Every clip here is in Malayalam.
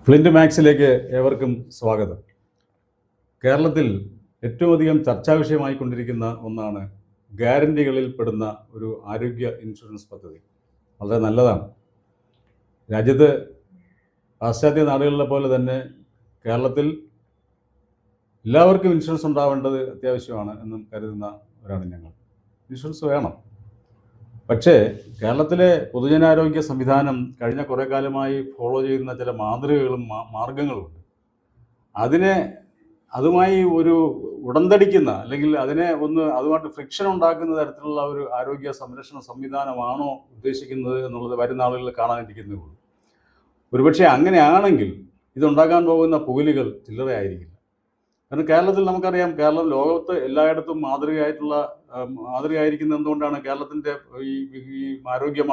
ഫ്ലിൻറ്റ് മാക്സിലേക്ക് ഏവർക്കും സ്വാഗതം. കേരളത്തിൽ ഏറ്റവും അധികം ചർച്ചാ വിഷയമായി കൊണ്ടിരിക്കുന്ന ഒന്നാണ് ഗ്യാരണ്ടികളിൽ പെടുന്ന ഒരു ആരോഗ്യ ഇൻഷുറൻസ് പദ്ധതി. വളരെ നല്ലതാണ്. രാജ്യത്ത് പാശ്ചാത്യ നാടുകളിലെ പോലെ തന്നെ കേരളത്തിൽ എല്ലാവർക്കും ഇൻഷുറൻസ് ഉണ്ടാവേണ്ടത് അത്യാവശ്യമാണ് എന്നും കരുതുന്നവരാണ് ഞങ്ങൾ. ഇൻഷുറൻസ് വേണം. പക്ഷേ കേരളത്തിലെ പൊതുജനാരോഗ്യ സംവിധാനം കഴിഞ്ഞ കുറേ കാലമായി ഫോളോ ചെയ്യുന്ന ചില മാതൃകകളും മാർഗങ്ങളുമുണ്ട്. അതുമായി ഒരു ഉടന്തടിക്കുന്ന അല്ലെങ്കിൽ അതുമായിട്ട് ഫ്രിക്ഷൻ ഉണ്ടാക്കുന്ന തരത്തിലുള്ള ഒരു ആരോഗ്യ സംരക്ഷണ സംവിധാനമാണോ ഉദ്ദേശിക്കുന്നത് എന്നുള്ളത് വരുന്ന ആളുകളിൽ കാണാനിരിക്കുന്നേ ഉള്ളൂ. ഒരുപക്ഷെ അങ്ങനെയാണെങ്കിൽ ഇതുണ്ടാക്കാൻ പോകുന്ന പുകലുകൾ ചില്ലറയായിരിക്കില്ല. കാരണം കേരളത്തിൽ നമുക്കറിയാം, കേരളം ലോകത്ത് എല്ലായിടത്തും മാതൃകയായിരിക്കുന്നത് എന്തുകൊണ്ടാണ്? കേരളത്തിൻ്റെ ഈ ആരോഗ്യ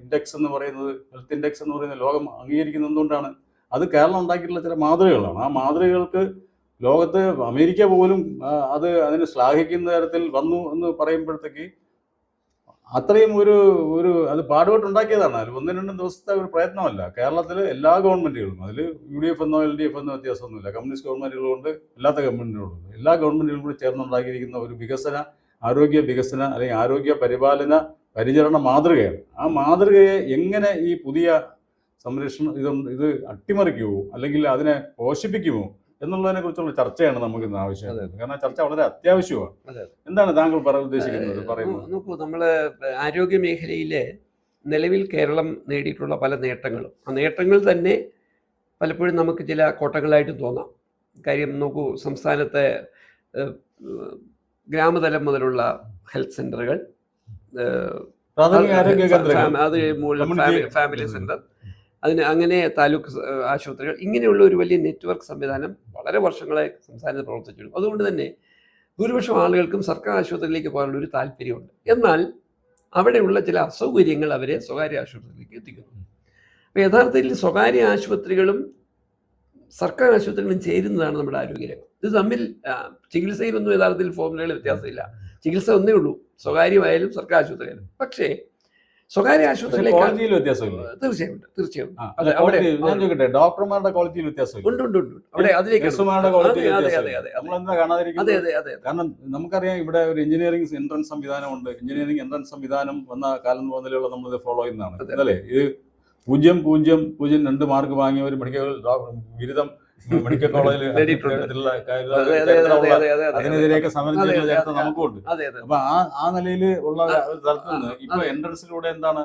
ഇൻഡെക്സ് എന്ന് പറയുന്നത്, ഹെൽത്ത് ഇൻഡെക്സ് എന്ന് പറയുന്നത് ലോകം അംഗീകരിക്കുന്നത് എന്തുകൊണ്ടാണ്? അത് കേരളം ഉണ്ടാക്കിയിട്ടുള്ള ചില മാതൃകകളാണ്. ആ മാതൃകകൾക്ക് ലോകത്ത് അമേരിക്ക പോലും അതിനെ ശ്ലാഘിക്കുന്ന തരത്തിൽ വന്നു എന്ന് പറയുമ്പോഴത്തേക്ക് അത്രയും അത് പാടുപെട്ടുണ്ടാക്കിയതാണ്. അതിൽ 1-2 ദിവസത്തെ ഒരു പ്രയത്നമല്ല. കേരളത്തിൽ എല്ലാ ഗവൺമെൻറ്റുകളും, അതിൽ UDF എന്നോ LDF എന്നോ വ്യത്യാസമൊന്നുമില്ല. കമ്മ്യൂണിസ്റ്റ് ഗവൺമെൻറ്റുകളുണ്ട്, അല്ലാത്ത ഗവൺമെൻറ്റുകളുണ്ട്. എല്ലാ ഗവൺമെൻറ്റുകളും കൂടി ചേർന്നുണ്ടാക്കിയിരിക്കുന്ന ഒരു ആരോഗ്യ വികസന അല്ലെങ്കിൽ ആരോഗ്യ പരിപാലന പരിചരണ മാതൃകയാണ്. ആ മാതൃകയെ എങ്ങനെ ഈ പുതിയ സംരക്ഷണം ഇത് അട്ടിമറിക്കുമോ അല്ലെങ്കിൽ അതിനെ പോഷിപ്പിക്കുമോ എന്നുള്ളതിനെ കുറിച്ചുള്ള ചർച്ചയാണ് നമുക്ക് ഇന്ന് ആവശ്യമായത്. കാരണം ചർച്ച വളരെ അത്യാവശ്യമാണ്. എന്താണ് താങ്കൾ പറയുന്നത്? നോക്കൂ, നമ്മള് ആരോഗ്യ മേഖലയില് നിലവിൽ കേരളം നേടിയിട്ടുള്ള പല നേട്ടങ്ങളും, ആ നേട്ടങ്ങൾ തന്നെ പലപ്പോഴും നമുക്ക് ചില കോട്ടങ്ങളായിട്ട് തോന്നാം. കാര്യം നോക്കൂ, സംസ്ഥാനത്തെ ഗ്രാമതലം മുതലുള്ള ഹെൽത്ത് സെന്ററുകൾ, അത് ഫാമിലി സെന്റർ, അങ്ങനെ താലൂക്ക് ആശുപത്രികൾ, ഇങ്ങനെയുള്ള ഒരു വലിയ നെറ്റ്വർക്ക് സംവിധാനം വളരെ വർഷങ്ങളായി സംസ്ഥാനത്ത് പ്രവർത്തിച്ചിരുന്നു. അതുകൊണ്ട് തന്നെ ഭൂരിപക്ഷം ആളുകൾക്കും സർക്കാർ ആശുപത്രിയിലേക്ക് പോകാനുള്ള ഒരു താല്പര്യമുണ്ട്. എന്നാൽ അവിടെയുള്ള ചില അസൗകര്യങ്ങൾ അവരെ സ്വകാര്യ ആശുപത്രിയിലേക്ക് എത്തിക്കുന്നു. അപ്പോൾ യഥാർത്ഥത്തിൽ സ്വകാര്യ ആശുപത്രികളും സർക്കാർ ആശുപത്രികളും ചേരുന്നതാണ് നമ്മുടെ ആരോഗ്യരംഗം. ഇത് തമ്മിൽ ചികിത്സയിലൊന്നും യഥാർത്ഥത്തിൽ ഫോർമുലകളിൽ വ്യത്യാസമില്ല. ചികിത്സ ഒന്നേ ഉള്ളൂ, സ്വകാര്യമായാലും സർക്കാർ ആശുപത്രിയായാലും. പക്ഷേ സ്വകാര്യ ആശുപത്രിയിലേക്ക് തീർച്ചയായും ഡോക്ടർമാരുടെ ക്വാളിറ്റിയിൽ വ്യത്യാസം കാരണം നമുക്കറിയാം, ഇവിടെ ഒരു എഞ്ചിനീയറിംഗ് എൻട്രൻസ് സംവിധാനമുണ്ട്. എഞ്ചിനീയറിംഗ് എൻട്രൻസ് സംവിധാനം വന്ന കാലം മുതലുള്ള നമ്മളിത് ഫോളോ ചെയ്യുന്നതാണ് അല്ലേ? ഇത് 0.002 മാർക്ക് വാങ്ങിയ ഒരു മെഡിക്കൽ ബിരുദം മെഡിക്കൽ കോളേജിൽ അതിനെതിരെയൊക്കെ സമരം ചെയ്യുന്ന ചരിത്രം നമുക്കുണ്ട്. അപ്പൊ ആ നിലയിൽ ഉള്ള സ്ഥലത്ത് നിന്ന് ഇപ്പൊ എൻട്രൻസിലൂടെ എന്താണ്,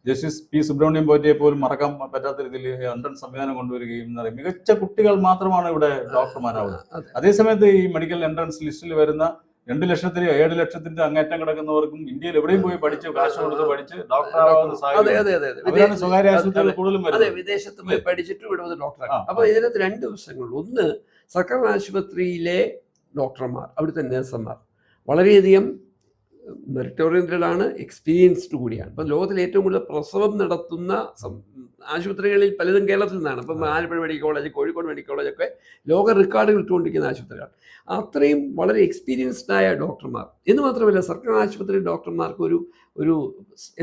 ജസ്റ്റിസ് P. സുബ്രഹ്മണ്യം പോറ്റിയെ പോലും മറക്കാൻ പറ്റാത്ത രീതിയിൽ എൻട്രൻസ് സംവിധാനം കൊണ്ടുവരികയും മികച്ച കുട്ടികൾ മാത്രമാണ് ഇവിടെ ഡോക്ടർമാരാവുന്നത്. അതേസമയത്ത് ഈ മെഡിക്കൽ എൻട്രൻസ് ലിസ്റ്റിൽ വരുന്ന 2 ലക്ഷത്തിന് 7 ലക്ഷത്തിന്റെ അങ്ങേറ്റം കിടക്കുന്നവർക്കും ഇന്ത്യയിൽ എവിടെയും പോയി പഠിച്ച് കാശ് കൊടുത്ത് പഠിച്ച് ഡോക്ടറാവുന്ന സാഹചര്യം സ്വകാര്യ ആശുപത്രികൾ കൂടുതലും വരുന്നത്. വിദേശത്ത് പോയി പഠിച്ചിട്ട് ഇവിടെ വന്ന് ഡോക്ടറാണ്. അപ്പൊ ഇതിനകത്ത് 2 വശങ്ങളുണ്ട്. ഒന്ന്, സർക്കാർ ആശുപത്രിയിലെ ഡോക്ടർമാർ, അവിടുത്തെ നഴ്സുമാർ വളരെയധികം മെറിറ്റോറിയന്റഡാണ്, എക്സ്പീരിയൻസ്ഡ് കൂടിയാണ്. ഇപ്പം ലോകത്തിൽ ഏറ്റവും കൂടുതൽ പ്രസവം നടത്തുന്ന ആശുപത്രികളിൽ പലതും കേരളത്തിൽ നിന്നാണ്. ഇപ്പം Alappuzha medical college, Kozhikode medical കോളേജൊക്കെ ലോക റെക്കോർഡുകൾ ഇട്ടുകൊണ്ടിരിക്കുന്ന ആശുപത്രികളാണ്. അത്രയും വളരെ എക്സ്പീരിയൻസ്ഡ് ആയ ഡോക്ടർമാർ. എന്ന് മാത്രമല്ല, സർക്കാർ ആശുപത്രി ഡോക്ടർമാർക്ക് ഒരു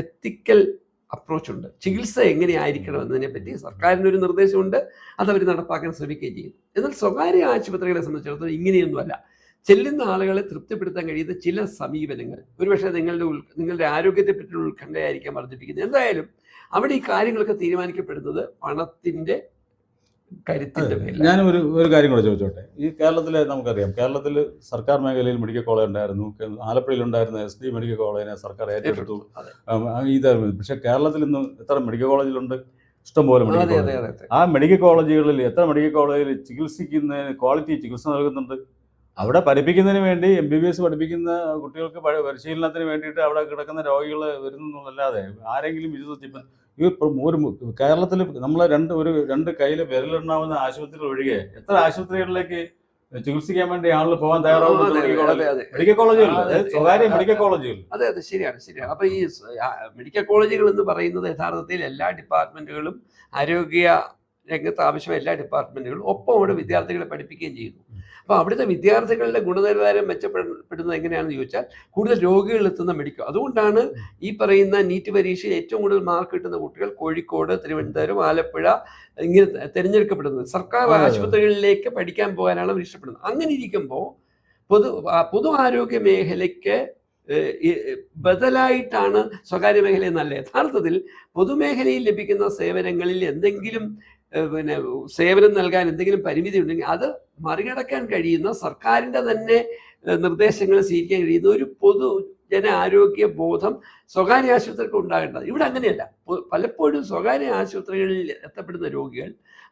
എത്തിക്കൽ അപ്രോച്ചുണ്ട്. ചികിത്സ എങ്ങനെയായിരിക്കണം എന്നതിനെ പറ്റി സർക്കാരിനൊരു നിർദ്ദേശമുണ്ട്. അതവർ നടപ്പാക്കാൻ ശ്രമിക്കുകയും ചെയ്യും. എന്നാൽ സ്വകാര്യ ആശുപത്രികളെ സംബന്ധിച്ചിടത്തോളം ഇങ്ങനെയൊന്നുമല്ല. ചെല്ലുന്ന ആളുകളെ തൃപ്തിപ്പെടുത്താൻ കഴിയുന്ന ചില സമീപനങ്ങൾ, ഒരുപക്ഷെ നിങ്ങളുടെ ആരോഗ്യത്തെ പറ്റിയുള്ള ഉത്കണ്ഠയായിരിക്കാം വർദ്ധിപ്പിക്കുന്നത്. എന്തായാലും അവിടെ ഈ കാര്യങ്ങളൊക്കെ തീരുമാനിക്കപ്പെടുന്നത് പണത്തിന്റെ കരുത്തിന്റെ പേരിൽ. ഞാൻ ഒരു കാര്യം കൂടെ ചോദിച്ചോട്ടെ. ഈ കേരളത്തിലെ നമുക്കറിയാം, കേരളത്തിൽ സർക്കാർ മേഖലയിൽ മെഡിക്കൽ കോളേജ് ഉണ്ടായിരുന്നു. ആലപ്പുഴയിൽ ഉണ്ടായിരുന്ന SD മെഡിക്കൽ കോളേജിനെ സർക്കാർ ഏറ്റെടുത്തു. പക്ഷെ കേരളത്തിൽ ഇന്ന് എത്ര മെഡിക്കൽ കോളേജിലുണ്ട്? ഇഷ്ടംപോലെ മെഡിക്കൽ കോളേജ്. ആ മെഡിക്കൽ കോളേജുകളിൽ എത്ര മെഡിക്കൽ കോളേജിൽ ചികിത്സിക്കുന്നതിന് ക്വാളിറ്റി ചികിത്സ നൽകുന്നുണ്ട്? അവിടെ പഠിപ്പിക്കുന്നതിന് വേണ്ടി MBBS പഠിപ്പിക്കുന്ന കുട്ടികൾക്ക് പരിശീലനത്തിന് വേണ്ടിയിട്ട് അവിടെ കിടക്കുന്ന രോഗികൾ വരുന്നല്ലാതെ ആരെങ്കിലും വിശ്വസിച്ച് കേരളത്തിൽ നമ്മളെ രണ്ട് കയ്യിൽ വിരലിടാവുന്ന ആശുപത്രികൾ ഒഴികെ എത്ര ആശുപത്രികളിലേക്ക് ചികിത്സിക്കാൻ വേണ്ടി ആളുകൾ പോകാൻ തയ്യാറാവുന്നത്? മെഡിക്കൽ കോളേജുകൾ, സ്വകാര്യ മെഡിക്കൽ കോളേജുകൾ. അതെ, ശരിയാണ്. അപ്പൊ ഈ മെഡിക്കൽ കോളേജുകൾ എന്ന് പറയുന്നത് യഥാർത്ഥത്തിൽ എല്ലാ ഡിപ്പാർട്ട്മെന്റുകളും ആരോഗ്യ രംഗത്ത് ആവശ്യമായ എല്ലാ ഡിപ്പാർട്ട്മെന്റുകളും ഒപ്പം അവിടെ വിദ്യാർത്ഥികളെ പഠിപ്പിക്കുകയും ചെയ്യുന്നു. അപ്പോൾ അവിടുത്തെ വിദ്യാർത്ഥികളുടെ ഗുണനിലവാരം മെച്ചപ്പെടുന്നത് എങ്ങനെയാണെന്ന് ചോദിച്ചാൽ കൂടുതൽ രോഗികൾ എത്തുന്ന മെഡിക്കൽ. അതുകൊണ്ടാണ് ഈ പറയുന്ന നീറ്റ് പരീക്ഷയിൽ ഏറ്റവും കൂടുതൽ മാർക്ക് കിട്ടുന്ന കുട്ടികൾ കോഴിക്കോട്, തിരുവനന്തപുരം, ആലപ്പുഴ ഇങ്ങനെ തിരഞ്ഞെടുക്കപ്പെടുന്നത്. സർക്കാർ ആശുപത്രികളിലേക്ക് പഠിക്കാൻ പോകാനാണ് അവർ ഇഷ്ടപ്പെടുന്നത്. അങ്ങനെ ഇരിക്കുമ്പോൾ പൊതു ആരോഗ്യ മേഖലയ്ക്ക് ബദലായിട്ടാണ് സ്വകാര്യ മേഖല എന്നല്ല. യഥാർത്ഥത്തിൽ പൊതുമേഖലയിൽ ലഭിക്കുന്ന സേവനങ്ങളിൽ എന്തെങ്കിലും സേവനം നൽകാൻ എന്തെങ്കിലും പരിമിതി ഉണ്ടെങ്കിൽ അത് മറികടക്കാൻ കഴിയുന്ന സർക്കാരിൻ്റെ തന്നെ നിർദ്ദേശങ്ങൾ സ്വീകരിക്കാൻ കഴിയുന്ന ഒരു പൊതുജന ആരോഗ്യ ബോധം സ്വകാര്യ ആശുപത്രിക്ക് ഉണ്ടാകേണ്ടത്. ഇവിടെ അങ്ങനെയല്ല. പലപ്പോഴും സ്വകാര്യ ആശുപത്രികളിൽ എത്തപ്പെടുന്ന രോഗികൾ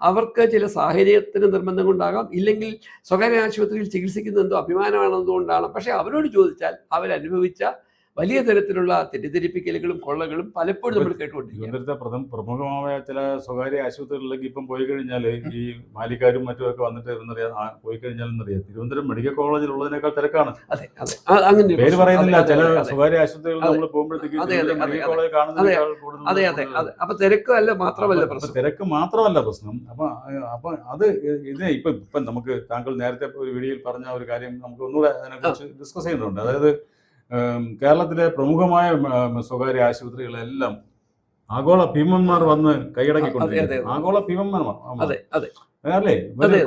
അവർക്ക് ചില സാഹചര്യത്തിന് നിർബന്ധം കൊണ്ടാകാം, ഇല്ലെങ്കിൽ സ്വകാര്യ ആശുപത്രിയിൽ ചികിത്സിക്കുന്നത് എന്തോ അഭിമാനമാണെന്നുകൊണ്ടാണ്. പക്ഷെ അവരോട് ചോദിച്ചാൽ അവരനുഭവിച്ച വലിയ തരത്തിലുള്ള തെറ്റിദ്ധരിപ്പിക്കലുകളും കൊള്ളകളും പലപ്പോഴും നമ്മൾ കേട്ടുകൊണ്ടിരിക്കും. പ്രമുഖമായ ചില സ്വകാര്യ ആശുപത്രികളിലേക്ക് ഇപ്പം പോയി കഴിഞ്ഞാൽ ഈ മാലിക്കാരും മറ്റുമൊക്കെ വന്നിട്ട് പോയി കഴിഞ്ഞാൽ എന്നറിയാം, തിരുവനന്തപുരം മെഡിക്കൽ കോളേജിൽ ഉള്ളതിനേക്കാൾ തിരക്കാണ്. അങ്ങനെ പേര് പറയുന്നില്ല, ചില സ്വകാര്യ ആശുപത്രികളിൽ നമ്മൾ പോകുമ്പോഴത്തേക്ക് മെഡിക്കൽ കോളേജ് കാണുന്നതിനേക്കാൾ കൂടുതൽ. അപ്പൊ തിരക്കല്ല മാത്രമല്ല പ്രശ്നം, തിരക്ക് മാത്രമല്ല പ്രശ്നം. അപ്പൊ അത് ഇപ്പം നമുക്ക് താങ്കൾ നേരത്തെ ഒരു വീഡിയോയിൽ പറഞ്ഞ ഒരു കാര്യം നമുക്ക് ഒന്നുകൂടെ അതിനെക്കുറിച്ച് ഡിസ്കസ് ചെയ്യുന്നുണ്ട്. അതായത് കേരളത്തിലെ പ്രമുഖമായ സ്വകാര്യ ആശുപത്രികളെല്ലാം ആഗോള ഭീമന്മാർ വന്ന് കൈയടക്കിക്കൊണ്ടിരിക്കുന്നു. ആഗോള ഭീമന്മാർ അല്ലേ,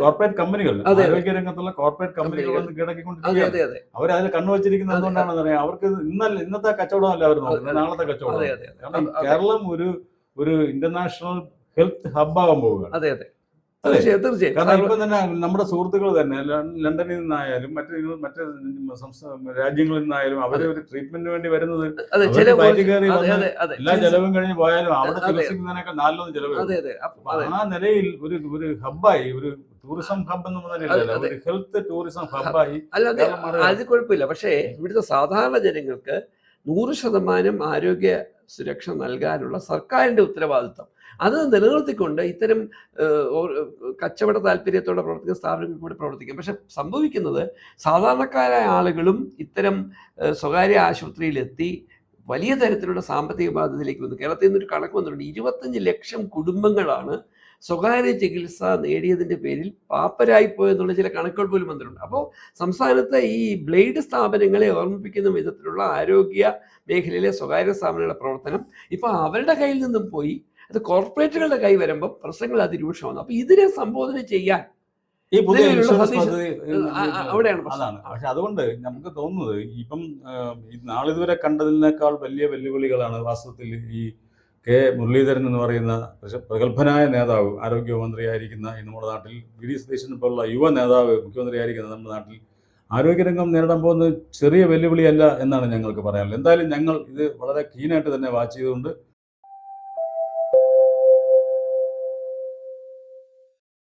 കോർപ്പറേറ്റ് കമ്പനികൾ, ആരോഗ്യ രംഗത്തുള്ള കോർപ്പറേറ്റ് കമ്പനികൾ വന്ന് കീഴടക്കിക്കൊണ്ടിരിക്കുകയാണ്. അവരതിൽ കണ്ണുവച്ചിരിക്കുന്നത് എന്തുകൊണ്ടാണെന്ന് അറിയാം. അവർക്ക് ഇന്നത്തെ കച്ചവടമല്ല അവർ നോക്കുന്നത്, നാളത്തെ കച്ചവടം. കാരണം കേരളം ഒരു ഇന്റർനാഷണൽ ഹെൽത്ത് ഹബ്ബാകാൻ പോവുകയാണ്. കാരണം ഇപ്പം തന്നെ നമ്മുടെ സുഹൃത്തുക്കൾ തന്നെ ലണ്ടനിൽ നിന്നായാലും മറ്റ് രാജ്യങ്ങളിൽ നിന്നായാലും അവര് ഒരു ട്രീറ്റ്മെന്റിന് വേണ്ടി വരുന്നത് എല്ലാ ചെലവും കഴിഞ്ഞ് പോയാലും അവിടെ ചികിത്സിക്കുന്നതിനൊക്കെ നാലിലൊന്നും ചെലവ്. ആ നിലയിൽ ഒരു ഹബ്ബായി, ഒരു ടൂറിസം ഹബ് എന്ന് പറഞ്ഞാൽ ഒരു ഹെൽത്ത് ടൂറിസം ഹബ്ബായി. അത് കുഴപ്പമില്ല. പക്ഷേ ഇവിടുത്തെ സാധാരണ ജനങ്ങൾക്ക് 100% ആരോഗ്യ സുരക്ഷ നൽകാനുള്ള സർക്കാരിന്റെ ഉത്തരവാദിത്വം അത് നിലനിർത്തിക്കൊണ്ട് ഇത്തരം കച്ചവട താല്പര്യത്തോടെ പ്രവർത്തിക്കുന്ന സ്ഥാപനങ്ങൾ കൂടി പ്രവർത്തിക്കും. പക്ഷെ സംഭവിക്കുന്നത് സാധാരണക്കാരായ ആളുകളും ഇത്തരം സ്വകാര്യ ആശുപത്രിയിലെത്തി വലിയ തരത്തിലുള്ള സാമ്പത്തിക ബാധ്യതയിലേക്ക് വന്നു. കേരളത്തിൽ നിന്നൊരു കണക്ക് വന്നിട്ടുണ്ട്, 25 ലക്ഷം കുടുംബങ്ങളാണ് സ്വകാര്യ ചികിത്സ നേടിയതിൻ്റെ പേരിൽ പാപ്പരായിപ്പോയെന്നുള്ള ചില കണക്കുകൾ പോലും വന്നിട്ടുണ്ട്. അപ്പോൾ സംസ്ഥാനത്തെ ഈ ബ്ലേഡ് സ്ഥാപനങ്ങളെ ഓർമ്മിപ്പിക്കുന്ന വിധത്തിലുള്ള ആരോഗ്യ മേഖലയിലെ സ്വകാര്യ സ്ഥാപനങ്ങളുടെ പ്രവർത്തനം ഇപ്പോൾ അവരുടെ കയ്യിൽ നിന്നും പോയി അത് കോർപ്പറേറ്റുകളുടെ കൈ വരുമ്പോൾ പ്രശ്നങ്ങൾ അതിരൂക്ഷമാണ്. അപ്പോൾ ഇതിനെ സംബോധന ചെയ്യാൻ ഈ പുതിയ അവിടെയാണ് അതാണ്. പക്ഷെ അതുകൊണ്ട് നമുക്ക് തോന്നുന്നത് ഇപ്പം നാളിതുവരെ കണ്ടതിനേക്കാൾ വലിയ വെല്ലുവിളികളാണ് വാസ്തവത്തിൽ ഈ കെ മുരളീധരൻ എന്ന് പറയുന്ന പ്രഗത്ഭനായ നേതാവ്, ആരോഗ്യമന്ത്രിയായിരിക്കുന്ന നമ്മുടെ നാട്ടിൽ വി ഡി സതീശനെ പോലുള്ള യുവ നേതാവ് മുഖ്യമന്ത്രിയായിരിക്കുന്ന നമ്മുടെ നാട്ടിൽ ആരോഗ്യരംഗം നേരിടാൻ പോകുന്നത് ചെറിയ വെല്ലുവിളിയല്ല എന്നാണ് ഞങ്ങൾക്ക് പറയാനുള്ളത്. എന്തായാലും ഞങ്ങൾ ഇത് വളരെ കീനായിട്ട് തന്നെ വാച്ച് ചെയ്തുകൊണ്ട്